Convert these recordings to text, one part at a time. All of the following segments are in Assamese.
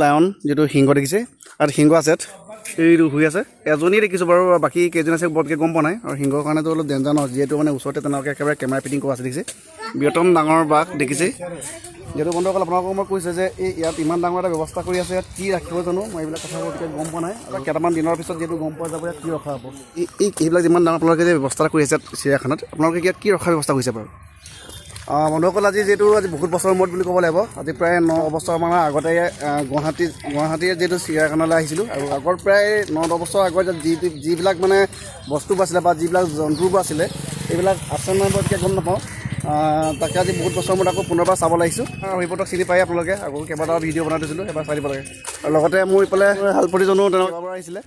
লায়ন যেটো সিংহ দেখিছে আৰু সিংহ আছে এইটো শুই আছে এজনী দেখিছোঁ বাৰু বাকী কেইজন আছে বৰকৈ গম পোৱা নাই আৰু সিংহৰ কাৰণেতো অলপ ডেঞ্জাৰ নহয় যিহেতু মানে ওচৰতে তেনেকৈ একেবাৰে কেমেৰা ফিটিং কৰা আছে দেখিছে বৃহত্তম ডাঙৰ বাঘ দেখিছে যিহেতু বন্ধুসকল আপোনালোকক মই কৈছে যে এই ইয়াত ইমান ডাঙৰ এটা ব্যৱস্থা কৰি আছে ইয়াত কি ৰাখিব জানো মই এইবিলাক কথা বৰকৈ গম পোৱা নাই আৰু কেইটামান দিনৰ পিছত যিহেতু গম পোৱা যাব ইয়াত কি ৰখা হ'ব এইবিলাক যিমান ডাঙৰ আপোনালোকে যে ব্যৱস্থা কৰি আছে চিৰিয়াখানাত আপোনালোকে ইয়াত কি ৰখাৰ ব্যৱস্থা কৰিছে বাৰু বন্ধুসকল আজি বহুত বছৰৰ মূৰত বুলি ক'ব লাগিব আজি প্ৰায় 9 বছৰমানৰ আগতে গুৱাহাটীৰ যিহেতু চিৰিয়াখানালৈ আহিছিলোঁ আৰু আগৰ প্ৰায় 9-10 বছৰ আগত যিবিলাক মানে বস্তুবোৰ আছিলে বা যিবিলাক জন্তুবোৰ আছিলে এইবিলাক আছে নাই বাৰু এতিয়া গম নাপাওঁ তাকে আজি বহুত বছৰ মূৰত আকৌ পুনৰবাৰ চাবলৈ আহিছোঁ আৰু ৰিপৰ্টক চিনি পাই আপোনালোকে আকৌ কেইবাটাও ভিডিঅ' বনাই দিছিলোঁ এবাৰ চাই দিব লাগে আৰু লগতে মোৰ এইফালে হালপতিজনো তেনেকুৱা আহিছিলে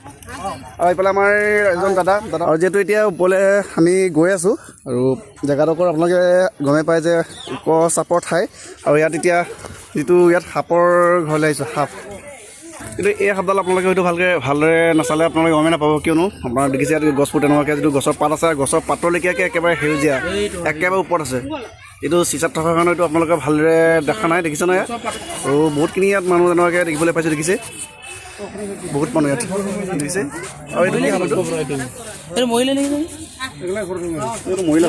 আৰু এইফালে আমাৰ এজন দাদা আৰু যিহেতু এতিয়া ওপৰলৈ আমি গৈ আছোঁ আৰু জেগাডোখৰ আপোনালোকে গমেই পায় যে ওখ চাপৰ ঠাই আৰু ইয়াত এতিয়া যিটো ইয়াত সাপৰ ঘৰলৈ আহিছোঁ সাপ কিন্তু এই সাপডাল আপোনালোকে হয়তো ভালদৰে নাচালে আপোনালোকে গমেই নাপাব কিয়নো আপোনাৰ দেখিছে ইয়াত গছবোৰ তেনেকুৱাকৈ যিটো গছৰ পাত আছে গছৰ পাতলৈকে একেবাৰে সেউজীয়া একেবাৰে ওপৰত আছে এইটো চিচাত থকাৰ কাৰণে এইটো আপোনালোকে ভালদৰে দেখা নাই দেখিছে নহয় আৰু বহুতখিনি ইয়াত মানুহ তেনেকুৱাকৈ দেখিবলৈ পাইছোঁ দেখিছে বহুত মানুহ ইয়াত দেখিছে আৰু এইটো কি সাপটো মহিলা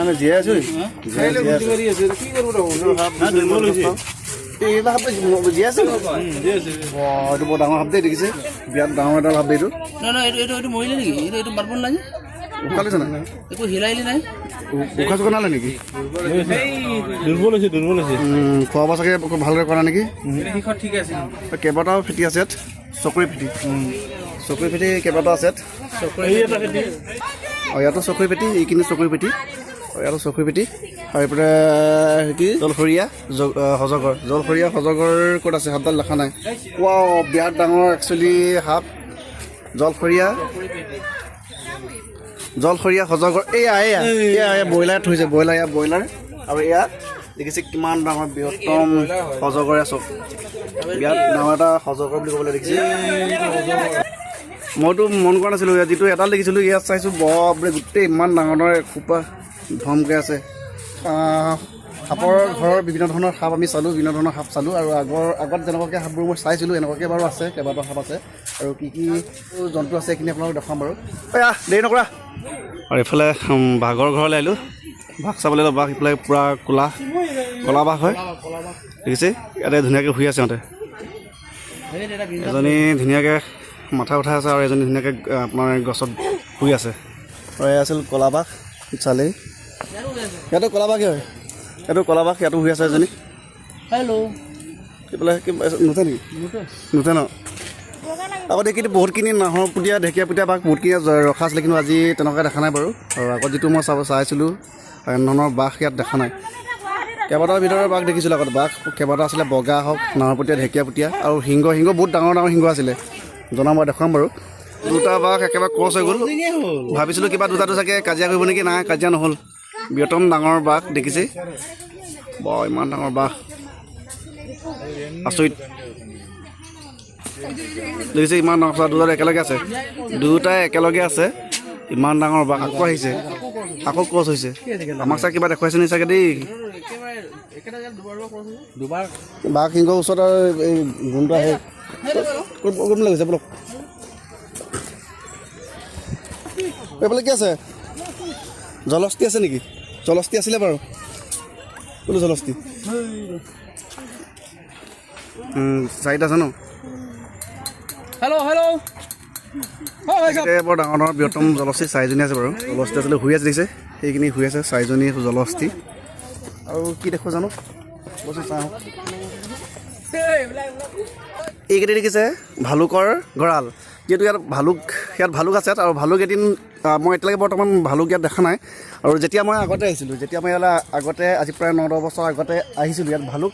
নাই জীয়াই আছোঁ জীয়াই আছে এইটো বৰ ডাঙৰ সাপ দেই দেখিছে বিৰাট ডাঙৰ এটা সাপ দেই এইটো মৰিলে নেকি এইটো মাৰিব নালাগে উশাহ লৈছে নাই একো হিলাইলি নাই উশাহ চুখা নালে নেকি দুৰ্বল হৈছে খোৱা বোৱা চাগে ভালদৰে কৰা নেকি কেইবাটাও ফেটি আছে ইয়াত চকুৰি ফেটি কেইবাটাও আছে ইয়াতো চকুৰি ফেটি এইখিনি চকুৰি ফেটি ইয়াতো চকুৰি ফেটি আৰু এইফালে কি জলসৰীয়া সজগৰ ক'ত আছে সাপডাল দেখা নাই বিৰাট ডাঙৰ একচুৱেলি সাপ জলসৰীয়া সজগৰ এয়া ব্ৰইলাৰ থৈছে ব্ৰইলাৰ আৰু এয়া দেখিছে কিমান ডাঙৰ বৃহত্তম সজগৰে চব বিৰাট ডাঙৰ এটা সজগৰ বুলি ক'বলৈ দেখিছে মইতো মন কৰা নাছিলোঁ যিটো এডাল দেখিছিলোঁ ইয়াত চাইছোঁ বোলে গোটেই ইমান ডাঙৰ এখোপা ধমকৈ আছে সাপৰ ঘৰৰ বিভিন্ন ধৰণৰ সাপ আমি চালোঁ আৰু আগত যেনেকুৱাকৈ সাপবোৰ মই চাইছিলোঁ এনেকুৱাকৈ বাৰু আছে কেইবাটাও সাপ আছে আৰু কি জন্তু আছে এইখিনি আপোনালোকক দেখাম বাৰু দেৰি নকৰা আৰু এইফালে বাঘৰ ঘৰলৈ আহিলোঁ বাঘ চাবলৈ বাঘ এইফালে পূৰা ক'লা বাঘ হয় দেখিছে ইয়াতে ধুনীয়াকৈ শুই আছে সিহঁতে এজনী ধুনীয়াকৈ মাথা উঠাই আছে আৰু এজনী ধুনীয়াকৈ আপোনাৰ গছত শুই আছে আৰু এয়া আছিল ক'লা বাঘ চালেই ইয়াতো ক'লা বাঘ হয় ইয়াতো শুই আছে এজনী এইফালে নুঠে নেকি নুঠে ন আগতে কিন্তু বহুতখিনি নাহৰ পুতীয়া ঢেকীয়াপুতীয়া বাঘ বহুতখিনি ৰখা আছিলে কিন্তু আজি তেনেকুৱা দেখা নাই বাৰু আৰু আগত যিটো মই চাইছিলোঁ এনেধৰণৰ বাঘ ইয়াত দেখা নাই কেইবাটাও ভিতৰৰ বাঘ দেখিছিলোঁ আগত বাঘ কেইবাটাও আছিলে বগা হওক নাহৰপুতীয়া ঢেকীয়াপুতীয়া আৰু সিংহ বহুত ডাঙৰ সিংহ আছিলে জনাম মই দেখুৱাম বাৰু দুটা বাঘ একেবাৰে ক্ৰছ হৈ গ'ল ভাবিছিলোঁ কিবা দুটাটো চাগে কাজিয়া কৰিব নেকি নাই কাজিয়া নহ'ল বৃহত্তম ডাঙৰ বাঘ দেখিছে ইমান ডাঙৰ বাঘ আচৰিত দেখিছে ইমান ডাঙৰ দুটাই একেলগে আছে ইমান ডাঙৰ বাঘ আকৌ আহিছে আকৌ ক্ৰছ হৈছে আমাক চাগে কিবা দেখুৱাইছে নি চাগে দেই বাঘ সিংহৰ ওচৰত আৰু এই গুণটো আহে ক'ত লাগিছে বোলক এইফালে কি আছে জলস্থি আছে নেকি জলস্থি আছিলে বাৰু বোলো জলস্থি চাৰিটা আছে ন বৰ ডাঙৰ বৃহত্তম জলস্থি 4জনী আছে বাৰু জলস্থি আছিলে শুই আছে দেখিছে সেইখিনি শুই আছে 4জনী জলস্থি আৰু কি দেখোঁ জানো চাওঁ এইকেইটা দেখিছে ভালুকৰ গঁৰাল যিহেতু ইয়াত ভালুক আছে আৰু ভালুক এদিন মই এতিয়ালৈকে বৰ্তমান ভালুক ইয়াত দেখা নাই আৰু যেতিয়া মই আগতে আহিছিলোঁ মই ইয়ালৈ আজি প্ৰায় 9-10 বছৰ আগতে আহিছিলোঁ ইয়াত ভালুক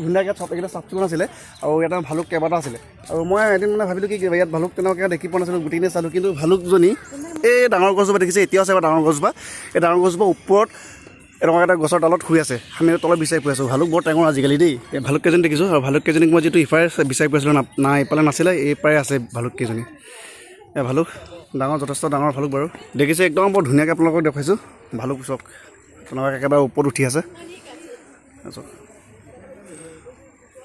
ধুনীয়াকৈ এইকেইটা চাফ চিকুণ আছিলে আৰু ইয়াত ভালুক কেইবাটাও আছিলে আৰু মই এদিন মানে ভাবিলোঁ কি ইয়াত ভালুক তেনেকৈ দেখি পোৱা নাছিলোঁ গোটেইখিনি চালোঁ কিন্তু ভালুকজনী এই ডাঙৰ গছজোপা দেখিছে এতিয়াও আছে ডাঙৰ গছজোপা এই ডাঙৰ গছজোপা ওপৰত এনেকুৱা এটা গছৰ ডালত শুই আছে আমি তলত বিচাৰি ফুৰি আছোঁ ভালুক বৰ টেঙৰ আজিকালি দেই এই ভালুককেইজনী দেখিছোঁ আৰু ভালুককেইজনীক মই যিটো ইফাৰে বিচাৰি ফুৰিছিলোঁ নাই এইফালে নাছিলে এইপাৰে আছে ভালুককেইজনী এই ভালুক যথেষ্ট ডাঙৰ ভালুক বাৰু দেখিছে একদম বৰ ধুনীয়াকৈ আপোনালোকক দেখুৱাইছোঁ ভালুক চক তেনেকুৱাকৈ একেবাৰে ওপৰত উঠি আছে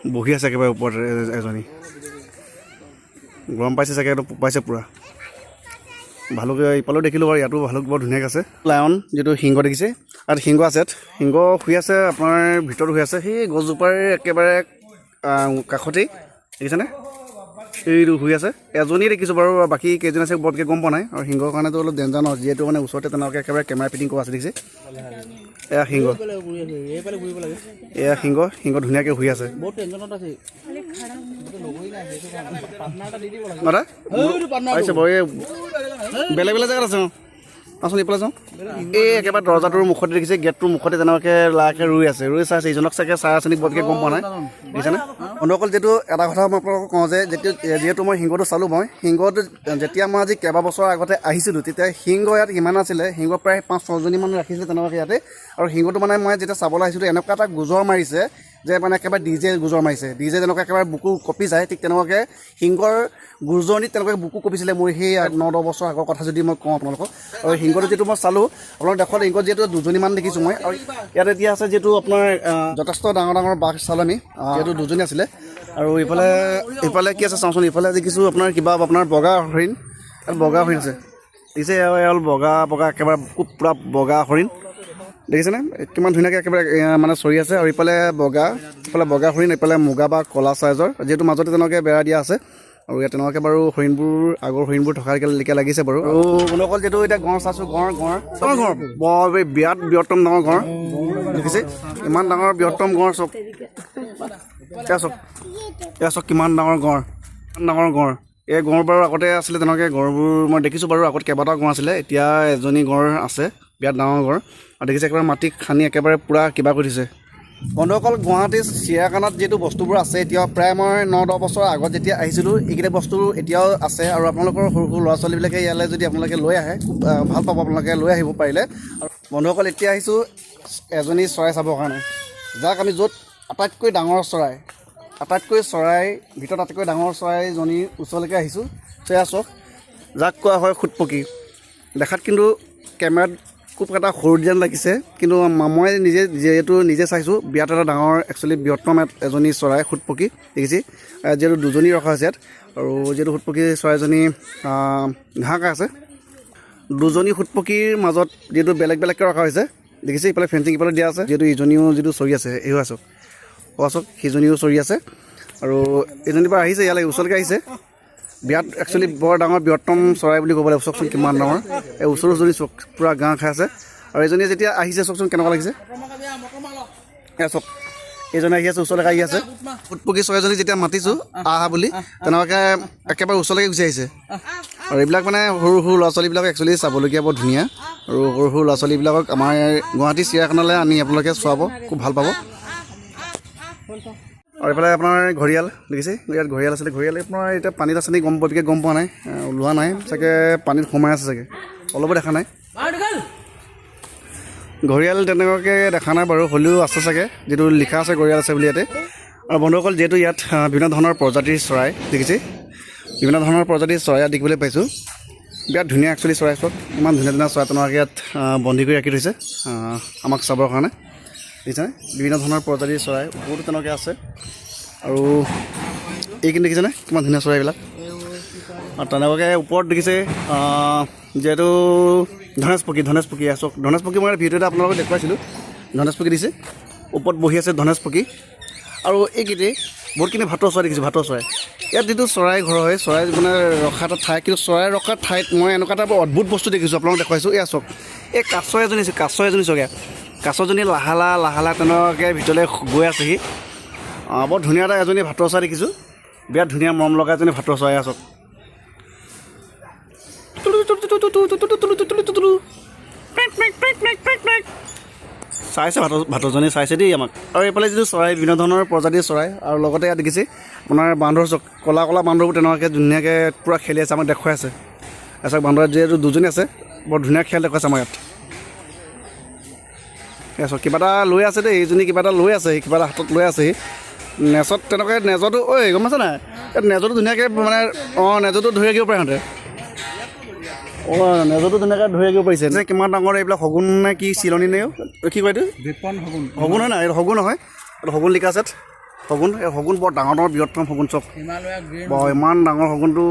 বহি আছে একেবাৰে ওপৰত এজনী গৰম পাইছে চাগে পাইছে পূৰা ভালুক ইফালেও দেখিলোঁ বাৰু ইয়াতো ভালুক বৰ ধুনীয়াকৈ আছে লায়ন যিটো সিংহ দেখিছে আৰু সিংহ আছে সিংহ শুই আছে আপোনাৰ ভিতৰত শুই আছে সেই গছজোপাৰ একেবাৰে কাষতেই দেখিছেনে এইটো শুই আছে এজনী দেখিছোঁ বাৰু বাকী কেইজন আছে বৰকৈ গম পোৱা নাই আৰু সিংহৰ কাৰণেতো অলপ ডেঞ্জাৰ নহয় যিহেতু মানে ওচৰতে তেনেকৈ একেবাৰে কেমেৰা ফিটিং কৰা আছে দেখিছে এয়া সিংহ সিংহ ধুনীয়াকৈ শুই আছে পাৰিছে বাৰু এই বেলেগ বেলেগ জেগাত আছে আচোন এইফালে চাওঁ এই একেবাৰে দৰ্জাটোৰ মুখতে দেখিছে গেটটোৰ মুখতে তেনেকুৱাকৈ লাহে ৰুই আছে ৰুই চাইছে ইজনক চাগে চাই আছে নেকি বৰকৈ গম পোৱা নাই দেখিছেনে বন্ধুসকল যিটো এটা কথা মই আপোনালোকক কওঁ যে যিহেতু মই সিংহটো চালোঁ মই সিংহটো যেতিয়া মই আজি কেইবাবছৰ আগতে আহিছিলোঁ তেতিয়া সিংহ ইয়াত ইমান আছিলে সিংহ প্ৰায় 5-6জনীমান ৰাখিছিলে তেনেকুৱাকৈ ইয়াতে আৰু সিংহটো মানে মই যেতিয়া চাবলৈ আহিছিলোঁ এনেকুৱা এটা গোজৰ মাৰিছে যে মানে একেবাৰে ডিজে গোজৰ মাৰিছে ডিজে যেনেকুৱা একেবাৰে বুকু কঁপি যায় ঠিক তেনেকুৱাকৈ সিংহৰ গোজৰণিত তেনেকুৱাকৈ বুকু কঁপিছিলে মোৰ সেই 9-10 বছৰ আগৰ কথা যদি মই কওঁ আপোনালোকক আৰু সিংহটো যিটো মই চালোঁ আপোনালোক দেখত সিংহ যিহেতু 2জনীমান দেখিছোঁ মই আৰু ইয়াত এতিয়া আছে যিহেতু আপোনাৰ যথেষ্ট ডাঙৰ ডাঙৰ বাঘ চালোঁ আমি যিহেতু 2জনী আছিলে আৰু ইফালে কি আছে চাওঁচোন ইফালে দেখিছোঁ আপোনাৰ কিবা আপোনাৰ বগা হৰিণ বগা হৰিণ আছে দেখিছে এল বগা একেবাৰে খুব পূৰা বগা হৰিণ দেখিছেনে কিমান ধুনীয়াকৈ একেবাৰে মানে চৰি আছে আৰু ইফালে বগা হৰিণ এইফালে মুগা বা ক'লা চাইজৰ যিহেতু মাজতে তেনেকৈ বেৰা দিয়া আছে আৰু ইয়াত তেনেকুৱাকৈ বাৰু হৰিণবোৰ আগৰ হৰিণবোৰ থকালৈকে লাগিছে বাৰু আৰু বন্ধুসকল যিহেতু এতিয়া গঁড় চাইছোঁ গঁড় বৰ বিৰাট বৃহত্তম ডাঙৰ গঁড় দেখিছে ইমান ডাঙৰ বৃহত্তম গঁড় চাওক এয়া চাওক কিমান ডাঙৰ গঁড় এই গঁড় বাৰু আগতে আছিলে তেনেকৈ গঁড়বোৰ মই দেখিছোঁ বাৰু আগত কেইবাটাও গঁড় আছিলে এতিয়া এজনী গঁড় আছে বিৰাট ডাঙৰ গঁড় আৰু দেখিছে একেবাৰে মাটি খান্দি একেবাৰে পূৰা কিবা কৰি দিছে বন্ধুসকল গুৱাহাটী চিৰিয়াখানাত যিহেতু বস্তুবোৰ আছে এতিয়াও প্ৰায় মই 9-10 বছৰ আগত যেতিয়া আহিছিলোঁ এইকেইটা বস্তু এতিয়াও আছে আৰু আপোনালোকৰ সৰু সৰু ল'ৰা ছোৱালীবিলাকে ইয়ালৈ যদি আপোনালোকে লৈ আহে ভাল পাব আপোনালোকে লৈ আহিব পাৰিলে আৰু বন্ধুসকল এতিয়া আহিছোঁ এজনী চৰাই চাবৰ কাৰণে যাক আমি য'ত আটাইতকৈ ডাঙৰ চৰাইৰ ভিতৰত আটাইতকৈ ডাঙৰ চৰাইজনীৰ ওচৰলৈকে আহিছোঁ সেয়া চাওক যাক কোৱা হয় খুটপকী দেখাত কিন্তু কেমেৰাত খুব এটা সৰু যেন লাগিছে কিন্তু মই নিজে চাইছোঁ বিৰাট এটা ডাঙৰ একচুৱেলি বৃহত্তম এজনী চৰাই খুটপকী দেখিছে যিহেতু 2জনী ৰখা হৈছে ইয়াত আৰু যিহেতু খুটপকী চৰাইজনী ঘাঁহ খাই আছে 2জনী খুটপকীৰ মাজত যিহেতু বেলেগকৈ ৰখা হৈছে দেখিছে ইফালে ফেঞ্চিং ইফালে দিয়া আছে যিহেতু ইজনীও যিটো চৰি আছে এও আছক সিজনীও চৰি আছে আৰু এজনীৰ পৰা আহিছে ইয়ালৈ ওচৰলৈকে আহিছে বিৰাট একচুৱেলি বৰ ডাঙৰ বৃহত্তম চৰাই বুলি ক'ব লাগিব চাওকচোন কিমান ডাঙৰ এই ওচৰজনী চক পূৰা ঘাঁহ খাই আছে আৰু এজনীয়ে যেতিয়া আহিছে চাওকচোন কেনেকুৱা লাগিছে এয়া চাওক এইজনী আহি আছে ওচৰলৈকে আহি আছে খুটপকী চৰাইজনী যেতিয়া মাতিছোঁ আহা বুলি তেনেকুৱাকৈ একেবাৰে ওচৰলৈকে গুচি আহিছে আৰু এইবিলাক মানে সৰু সৰু ল'ৰা ছোৱালীবিলাকক একচুৱেলি চাবলগীয়া বৰ ধুনীয়া আৰু সৰু সৰু ল'ৰা ছোৱালীবিলাকক আমাৰ গুৱাহাটী চিৰিয়াখানালৈ আনি আপোনালোকে চোৱাব খুব ভাল পাব আৰু এইফালে আপোনাৰ ঘৰিয়াল দেখিছে ইয়াত ঘৰিয়াল আছিলে ঘৰিয়াল আপোনাৰ এতিয়া পানীত আছে নেকি গম পোৱা নাই ওলোৱা নাই চাগে পানীত সোমাই আছে চাগে অলপো দেখা নাই ঘৰিয়াল তেনেকুৱাকৈ দেখা নাই বাৰু হ'লেও আছে চাগে যিটো লিখা আছে ঘৰিয়াল আছে বুলি ইয়াতে আৰু বন্ধুসকল যিহেতু ইয়াত বিভিন্ন ধৰণৰ প্ৰজাতিৰ চৰাই দেখিছে বিভিন্ন ধৰণৰ প্ৰজাতিৰ চৰাই ইয়াত দেখিবলৈ পাইছোঁ বিৰাট ধুনীয়া একচুৱেলি চৰাই চব ইমান ধুনীয়া চৰাই তেনেকুৱাকৈ ইয়াত বন্দী কৰি ৰাখি থৈছে আমাক চাবৰ কাৰণে দেখিছেনে বিভিন্ন ধৰণৰ প্ৰজাতিৰ চৰাই বহুতো তেনেকৈ আছে আৰু এইখিনি দেখিছেনে কিমান ধুনীয়া চৰাইবিলাক আৰু তেনেকুৱাকৈ ওপৰত দেখিছে যিহেতু ধনেশ পক্ষী আছক ধনেশ পক্ষী মই ভিডিঅ' এটা আপোনালোকক দেখুৱাইছিলোঁ ধনেশ পক্ষী দিছে ওপৰত বহি আছে ধনেশ পক্ষী আৰু এইকেইটি বহুতখিনি ভাটৌ চৰাই দেখিছোঁ ভাটৌ চৰাই ইয়াত যিটো চৰাই ঘৰ হয় চৰাই মানে ৰখা এটা ঠাই কিন্তু চৰাই ৰখা ঠাইত মই এনেকুৱা এটা বৰ অদ্ভুত বস্তু দেখিছোঁ আপোনালোকক দেখুৱাইছোঁ এয়া চাওক এই কাছ এজনী চাওক কাছজনী লাহে তেনেকুৱাকৈ ভিতৰলৈ গৈ আছেহি বৰ ধুনীয়া এটা এজনী ভাটৌ চৰাই দেখিছোঁ বিৰাট ধুনীয়া মৰম লগা এজনী ভাটৌ চৰাই আছক চাইছে ভাটৌজনী চাইছে দেই আমাক আৰু এইফালে যিটো চৰাই বিভিন্ন ধৰণৰ প্ৰজাতিৰ চৰাই আৰু লগতে ইয়াত দেখিছে আপোনাৰ বান্দৰ চক ক'লা বান্দৰবোৰ তেনেকুৱাকৈ ধুনীয়াকৈ পূৰা খেলি আছে আমাক দেখুৱাই আছে চাওক বান্দৰ যিহেতু 2জনী আছে বৰ ধুনীয়া খেল দেখুৱাইছে আমাৰ ইয়াত চাওক কিবা এটা লৈ আছে দেই এইজনী কিবা এটা লৈ আছে কিবা এটা হাতত লৈ আছে নেজত তেনেকৈ নেজতো ঐ গম পাইছে নাই ইয়াত নেজতো ধুনীয়াকৈ মানে নেজতো ধৰি ৰাখিব পাৰে সিহঁতে নেজতো ধুনীয়াকৈ ধৰি ৰাখিব পাৰিছে যে কিমান ডাঙৰ এইবিলাক শগুন নে কি চিলনি নে কি কয় এইটো শগুন হয় নাই এইটো শগুন নহয় এইটো শগুন লিখা আছে শগুন এই শগুন বৰ ডাঙৰ ডাঙৰ বৃহত্তম শগুন চব ইমান ডাঙৰ শগুনটো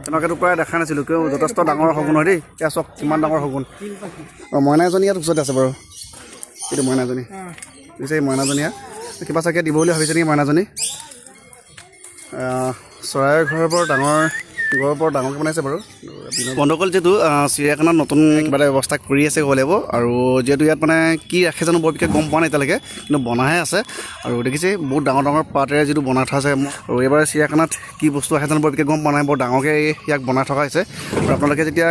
তেনেকুৱাটো প্ৰায় দেখা নাছিলোঁ কিয় যথেষ্ট ডাঙৰ শগুন হয় দেই এয়া চব কিমান ডাঙৰ শগুন মইনা এজনী ইয়াত ওচৰতে আছে বাৰু এইটো মইনাজনী পিছে এই মইনাজনী কিবা চাগে দিব বুলি ভাবিছে নেকি মইনাজনী চৰাইৰ ঘৰৰ বৰ ডাঙৰকৈ বনাইছে বাৰু বন্ধুসকল যিহেতু চিৰিয়াখানাত নতুন কিবা এটা ব্যৱস্থা কৰি আছে ক'ব লাগিব আৰু যিহেতু ইয়াত মানে কি ৰাখে জানো বৰ বিশেষ গম পোৱা নাই এতিয়ালৈকে কিন্তু বনাইহে আছে আৰু দেখিছে বহুত ডাঙৰ ডাঙৰ পাতেৰে যিটো বনাই থোৱা আছে আৰু এইবাৰ চিৰিয়াখানাত কি বস্তু আহে জানো বৰ বিশেষ গম পোৱা নাই বৰ ডাঙৰকৈ ইয়াক বনাই থকা হৈছে আৰু আপোনালোকে যেতিয়া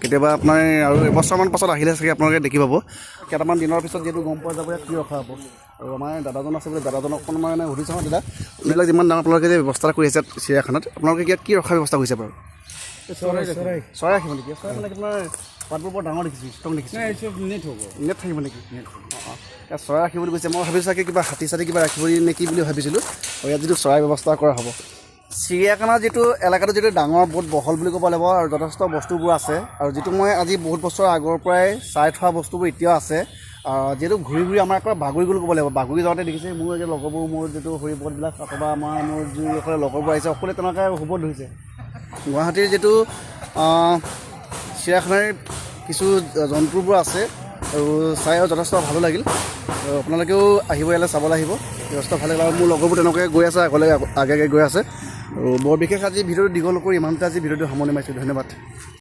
কেতিয়াবা আপোনাৰ আৰু এবছৰমান পাছত আহিলে চাগে আপোনালোকে দেখি পাব কেইটামান দিনৰ পিছত যিহেতু গম পোৱা যাব ইয়াত কি ৰখা হ'ব আৰু আমাৰ দাদাজন আছে বোলে দাদাজনক অকণমান মানে সুধি চাওঁ দাদা এইবিলাক যিমান ডাঙৰ আপোনালোকে যে ব্যৱস্থা কৰি আছে চিৰিয়াখানাত আপোনালোকে ইয়াত কি ৰখাৰ ব্যৱস্থা কৰিছে বাৰু চৰাই ৰাখিব নেকি চৰাই মানে আপোনাৰ পাতবোৰ বৰ ডাঙৰ দেখিছোঁ ষ্ট্ৰং দেখিছোঁ নেট থাকিব নেকি ইয়াত চৰাই ৰাখিব বুলি কৈছে মই ভাবিছোঁ চাগে কিবা হাতী চাতি কিবা ৰাখিব নেকি বুলি ভাবিছিলোঁ আৰু ইয়াত যিটো চৰাই ব্যৱস্থা কৰা হ'ব চিৰিয়াখানা যিটো এলেকাটো যিটো ডাঙৰ বহুত বহল বুলি ক'ব লাগিব আৰু যথেষ্ট বস্তুবোৰ আছে আৰু যিটো মই আজি বহুত বছৰ আগৰ পৰাই চাই থোৱা বস্তুবোৰ এতিয়াও আছে যিহেতু ঘূৰি ঘূৰি আমাৰ একবাৰ বাগৰি গ'ল ক'ব লাগিব বাগৰি যাওঁতে দেখিছে মোৰ যে লগৰবোৰ মোৰ যিটো হৰিপদবিলাক অথবা মোৰ যিসকলে লগৰবোৰ আহিছে সকলোৱে তেনেকৈ হ'ব ধৰিছে গুৱাহাটীৰ যিটো চিৰিয়াখানাৰ কিছু জন্তুবোৰ আছে আৰু চাই আৰু যথেষ্ট ভালো লাগিল আৰু আপোনালোকেও আহিব ইয়ালৈ চাবলৈ আহিব যথেষ্ট ভাল লাগিল আৰু মোৰ লগৰবোৰ তেনেকৈ গৈ আছে আগে গৈ আছে আৰু বৰ বিশেষ আজি ভিডিঅ'টো দীঘল কৰি ইমানতে আজি ভিডিঅ'টো সামৰণি মাৰিছোঁ ধন্যবাদ